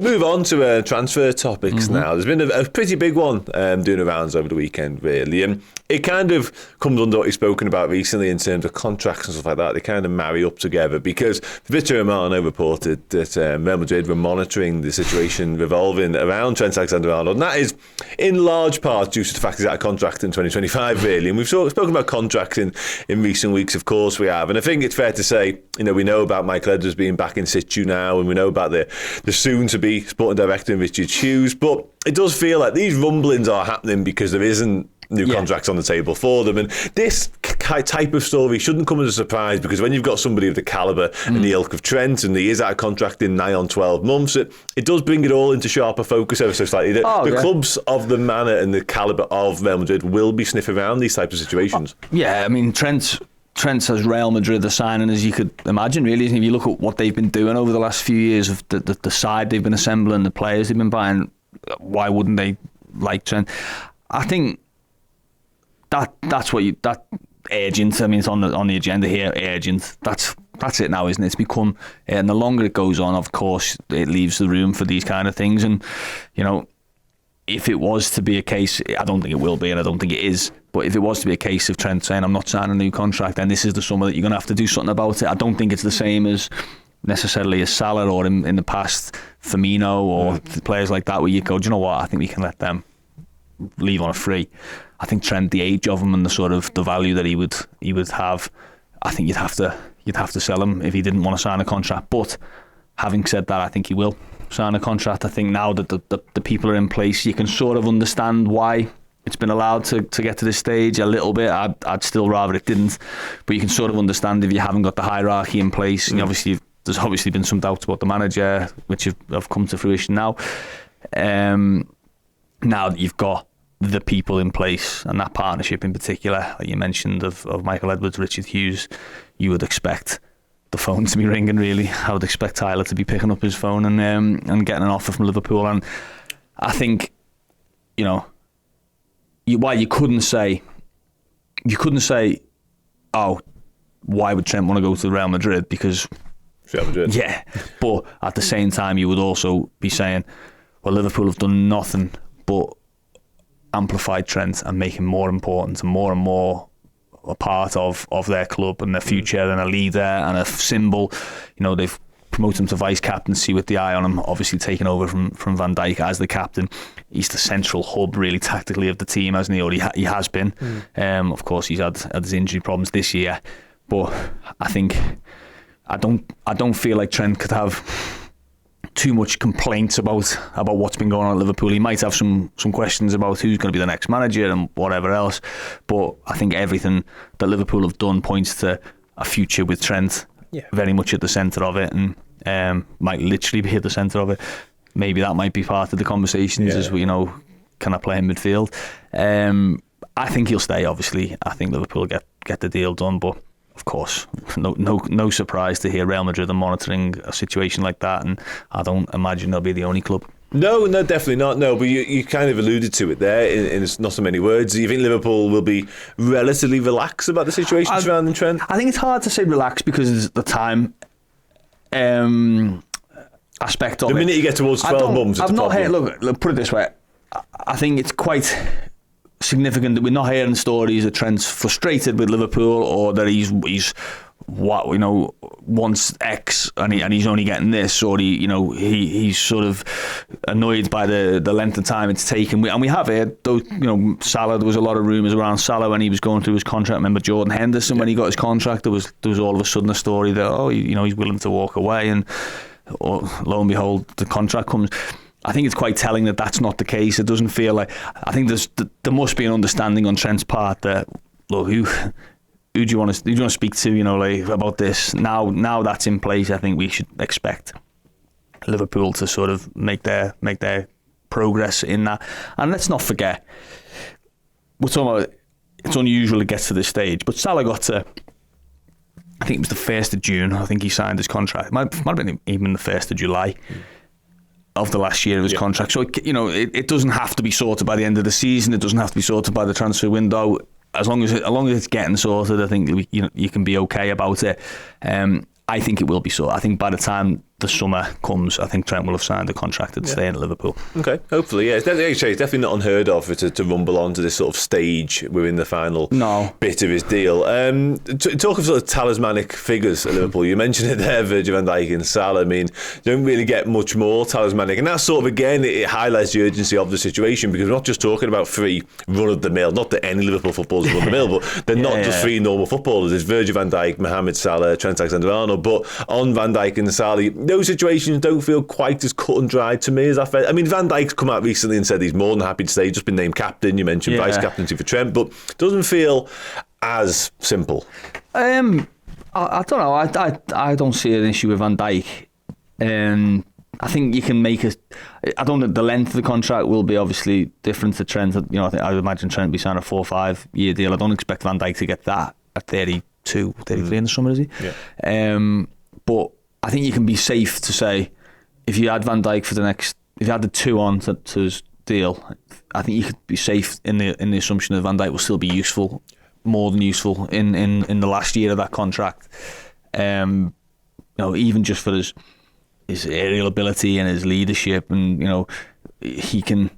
Move on to transfer topics now. There's been a pretty big one doing the rounds over the weekend, really. And it kind of comes under what you've spoken about recently in terms of contracts and stuff like that. They kind of marry up together because Fabrizio Romano reported that Real Madrid were monitoring the situation revolving around Trent Alexander-Arnold. And that is in large part due to the fact he's out of contract in 2025, really. And we've spoken about contracts in recent weeks, of course we have. And I think it's fair to say, we know about Michael Edwards being back in situ now, and we know about the soon-to-be sporting director Richard Hughes, but it does feel like these rumblings are happening because there isn't new contracts on the table for them, and this type of story shouldn't come as a surprise because when you've got somebody of the calibre and the ilk of Trent, and he is out of contract in nigh on 12 months, it does bring it all into sharper focus ever so slightly. The clubs of the manner and the calibre of Real Madrid will be sniffing around these types of situations. I mean, Trent says Real Madrid are signing as you could imagine, really. If you look at what they've been doing over the last few years, of the side they've been assembling, the players they've been buying, why wouldn't they like Trent? I think that's that urgent. I mean, it's on the agenda here. Urgent. That's it now, isn't it? It's become, and the longer it goes on, of course, it leaves the room for these kind of things. And if it was to be a case, I don't think it will be, and I don't think it is. But if it was to be a case of Trent saying, I'm not signing a new contract, then this is the summer that you're going to have to do something about it. I don't think it's the same as necessarily as Salah or in the past, Firmino or players like that, where you go, do you know what? I think we can let them leave on a free. I think Trent, the age of him and the sort of the value that he would have, I think you'd have to sell him if he didn't want to sign a contract. But having said that, I think he will sign a contract. I think now that the people are in place, you can sort of understand why it's been allowed to get to this stage a little bit. I'd still rather it didn't, but you can sort of understand if you haven't got the hierarchy in place. And obviously, there's obviously been some doubts about the manager, which have come to fruition now. Now that you've got the people in place and that partnership in particular, like you mentioned of Michael Edwards, Richard Hughes, you would expect the phone to be ringing, really. I would expect Tyler to be picking up his phone and getting an offer from Liverpool. And I think, why you couldn't say, oh, why would Trent want to go to Real Madrid? Because Real Madrid. Yeah, but at the same time, you would also be saying, well, Liverpool have done nothing but amplified Trent and make him more important and more a part of their club and their future and a leader and a symbol. They've promoted him to vice captaincy with the eye on him, obviously taking over from Van Dijk as the captain. He's the central hub, really, tactically, of the team, hasn't he? Or he has been. Of course, he's had his injury problems this year, but I don't feel like Trent could have too much complaints about what's been going on at Liverpool. He might have some questions about who's going to be the next manager and whatever else, but I think everything that Liverpool have done points to a future with Trent very much at the centre of it, and might literally be at the centre of it. Maybe that might be part of the conversations as we, can I play in midfield? I think he'll stay, obviously. I think Liverpool get the deal done, but of course, no surprise to hear Real Madrid are monitoring a situation like that, and I don't imagine they'll be the only club. No, definitely not. No, but you kind of alluded to it there in not so many words. Do you think Liverpool will be relatively relaxed about the situation surrounding Trent? I think it's hard to say relaxed because of the time aspect of it. The minute you get towards 12 months, it's a problem. Look, put it this way. I think it's quite significant that we're not hearing stories that Trent's frustrated with Liverpool or that he's wants X and he's only getting this, or he's sort of annoyed by the length of time it's taken. We have heard those, Salah. There was a lot of rumours around Salah when he was going through his contract. Remember Jordan Henderson when he got his contract? There was all of a sudden a story that he's willing to walk away, and lo and behold the contract comes. I think it's quite telling that that's not the case. It doesn't feel like. I think there must be an understanding on Trent's part that, look, who do you want to speak to, about this? Now that's in place, I think we should expect Liverpool to sort of make their progress in that. And let's not forget, we're talking about, it's unusual it gets to this stage, but Salah got to, I think it was the 1st of June, I think he signed his contract. It might have been even the 1st of July of the last year of his contract. So, it doesn't have to be sorted by the end of the season. It doesn't have to be sorted by the transfer window. As long as it's getting sorted, I think you can be okay about it. I think it will be sorted. I think by the time the summer comes, I think Trent will have signed a contract and stay in Liverpool. Okay, hopefully, yeah. It's definitely not unheard of to rumble on to this sort of stage within the final bit of his deal. Talk of sort of talismanic figures at Liverpool. You mentioned it there, Virgil van Dijk and Salah. I mean, you don't really get much more talismanic. And that's sort of, again, it highlights the urgency of the situation, because we're not just talking about three run-of-the-mill, not that any Liverpool footballers are run-of-the-mill, but they're not just three normal footballers. There's Virgil van Dijk, Mohamed Salah, Trent Alexander-Arnold. But on Van Dijk and Salah, those situations don't feel quite as cut and dried to me as I felt. I mean, Van Dijk's come out recently and said he's more than happy to stay. He's just been named captain. You mentioned vice captaincy for Trent, but it doesn't feel as simple. I don't know. I don't see an issue with Van Dijk. I think you can make I don't know, the length of the contract will be obviously different to Trent. You know, I would imagine Trent will be signing a 4 or 5 year deal. I don't expect Van Dijk to get that at 32, 33 in the summer, is he? Yeah. But I think you can be safe to say, if you had Van Dijk if you had the 2 on to his deal, I think you could be safe in the assumption that Van Dijk will still be useful, more than useful in the last year of that contract. You know, even just for his aerial ability and his leadership, and you know, he's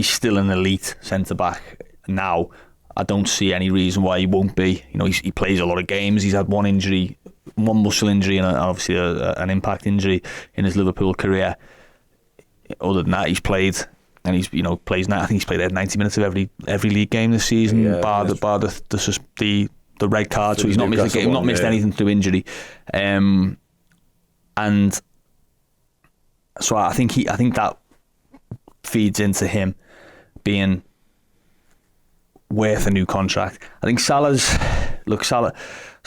still an elite centre back now. I don't see any reason why he won't be. You know, he plays a lot of games. He's had one muscle injury, and obviously an impact injury in his Liverpool career. Other than that, he's played, and he's plays now. I think he's played 90 minutes of every league game this season, bar the red card. So he's not missed a game, not missed anything through injury, and so I think that feeds into him being worth a new contract. I think Salah's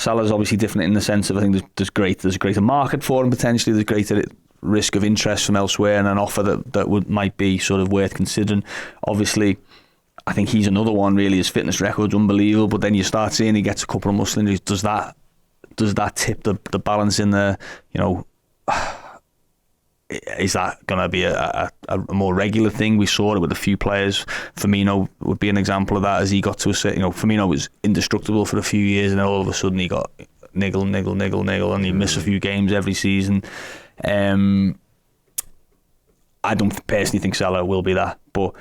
obviously different in the sense of, I think there's a greater market for him potentially. There's greater risk of interest from elsewhere, and an offer that might be sort of worth considering. Obviously, I think he's another one. Really, his fitness record's unbelievable, but then you start seeing he gets a couple of muscle injuries. Does that tip the balance in the, you know? Is that going to be a more regular thing? We saw it with a few players. Firmino would be an example of that, as he got to Firmino was indestructible for a few years, and then all of a sudden he got niggle, and he missed a few games every season. I don't personally think Salah will be that, but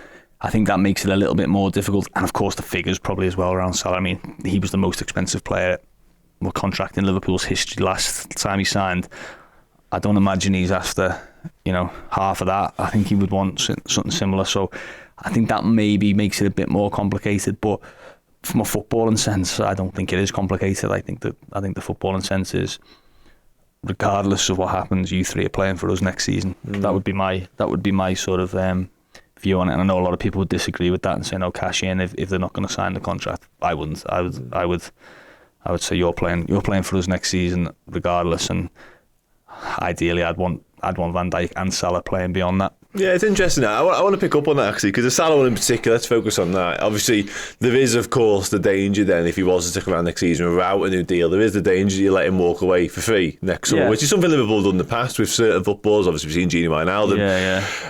I think that makes it a little bit more difficult. And of course the figures probably as well around Salah. I mean, he was the most expensive player or contract in Liverpool's history last time he signed. I don't imagine he's after, you know, half of that. I think he would want something similar. So I think that maybe makes it a bit more complicated. But from a footballing sense, I don't think it is complicated. I think the footballing sense is, regardless of what happens, you three are playing for us next season. That would be my sort of view on it. And I know a lot of people would disagree with that and say no, cash in if they're not going to sign the contract. I wouldn't. I would say you're playing for us next season regardless, and ideally I'd want Van Dijk and Salah playing beyond that. Yeah, it's interesting. I want to pick up on that actually, because the Salah one in particular, let's focus on that. Obviously, there is, of course, the danger then, if he was to stick around next season without a new deal, there is the danger you let him walk away for free next summer, which is something Liverpool have done in the past with certain footballers. Obviously, we've seen Journo Wijnaldum,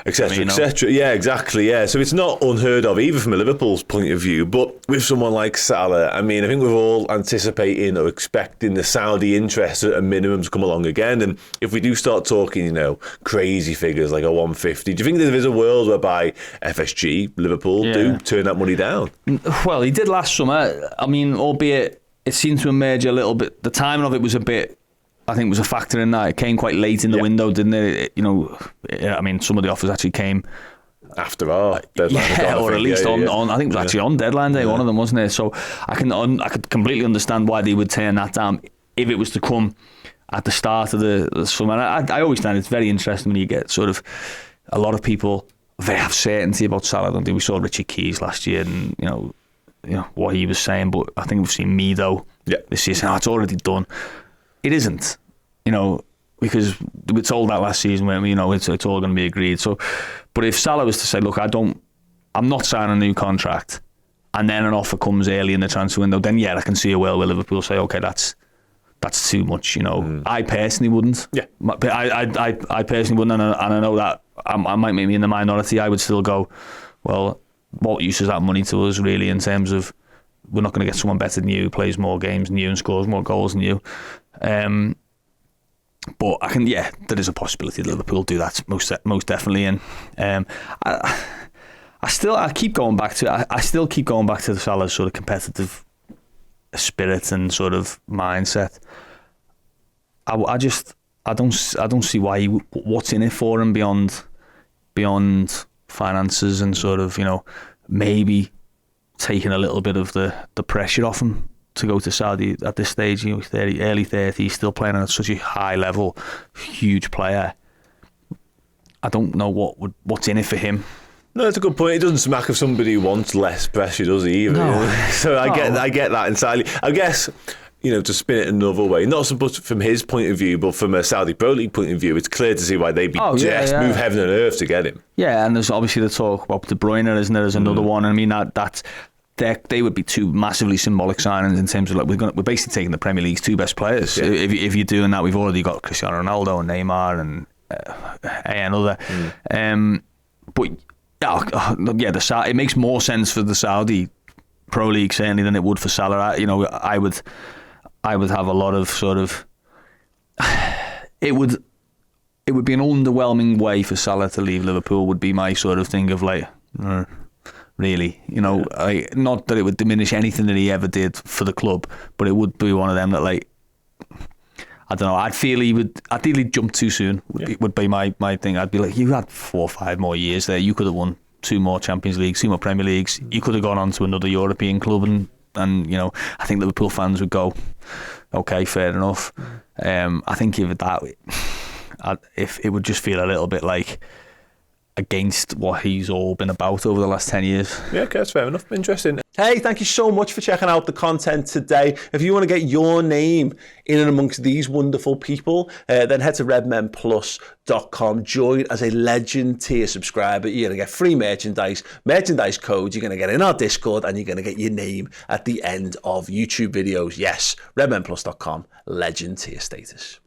etc., etc. Yeah, exactly, yeah. So it's not unheard of, even from a Liverpool's point of view. But with someone like Salah, I mean, I think we're all anticipating or expecting the Saudi interest at a minimum to come along again. And if we do start talking, you know, crazy figures like a 150, do you think there is a world whereby FSG, Liverpool, do turn that money down? Well, he did last summer. I mean, albeit it seemed to emerge a little bit. The timing of it was a bit, I think, was a factor in that. It came quite late in the window, didn't it? You know, I mean, some of the offers actually came after our deadline, or at least on. I think it was actually on deadline day. One of them, wasn't it? So I could completely understand why they would turn that down if it was to come at the start of the summer. I always find it's very interesting when you get sort of a lot of people have certainty about Salah, don't they? We saw Richie Keys last year, and you know what he was saying, but I think we've seen Mido this year saying, it's already done. It isn't, you know, because we were told that last season when it's all going to be agreed. So, but if Salah was to say, look, I'm not signing a new contract, and then an offer comes early in the transfer window, then I can see a world where Liverpool say, okay, that's too much, you know. I personally wouldn't. Yeah. I personally wouldn't, and I know that I might make me in the minority. I would still go, well, what use is that money to us really, in terms of we're not going to get someone better than you, who plays more games than you and scores more goals than you. But there is a possibility that Liverpool do that most definitely. And I still keep going back to the Salah's sort of competitive spirit and sort of mindset. I don't see why what's in it for him beyond finances and sort of, maybe taking a little bit of the pressure off him to go to Saudi at this stage. Early 30s, still playing at such a high level, huge player. I don't know what's in it for him. No, that's a good point. It doesn't smack of somebody who wants less pressure, does he? Either. No. So I get that entirely. I guess, to spin it another way, not so much from his point of view, but from a Saudi Pro League point of view, it's clear to see why they'd be move heaven and earth to get him. Yeah, and there's obviously the talk about De Bruyne, isn't there? There's another one. I mean, they would be two massively symbolic signings in terms of we're basically taking the Premier League's two best players. Yeah. If you're doing that, we've already got Cristiano Ronaldo and Neymar and another. But it makes more sense for the Saudi Pro League certainly than it would for Salah. I would have a lot of sort of. It would be an underwhelming way for Salah to leave Liverpool. Would be my sort of thing of really, not that it would diminish anything that he ever did for the club, but it would be one of them that I don't know. I'd feel he'd jump too soon. Would be my thing. I'd be like, you had 4 or 5 more years there. You could have won 2 more Champions Leagues, 2 more Premier Leagues. You could have gone on to another European club, and I think Liverpool fans would go, okay, fair enough. I think if it would just feel a little bit like against what he's all been about over the last 10 years. Yeah, okay, that's fair enough. Interesting. Hey, thank you so much for checking out the content today. If you want to get your name in and amongst these wonderful people, then head to redmenplus.com. Join as a Legend tier subscriber. You're going to get free merchandise codes. You're going to get in our Discord, and you're going to get your name at the end of YouTube videos. Yes, redmenplus.com, Legend tier status.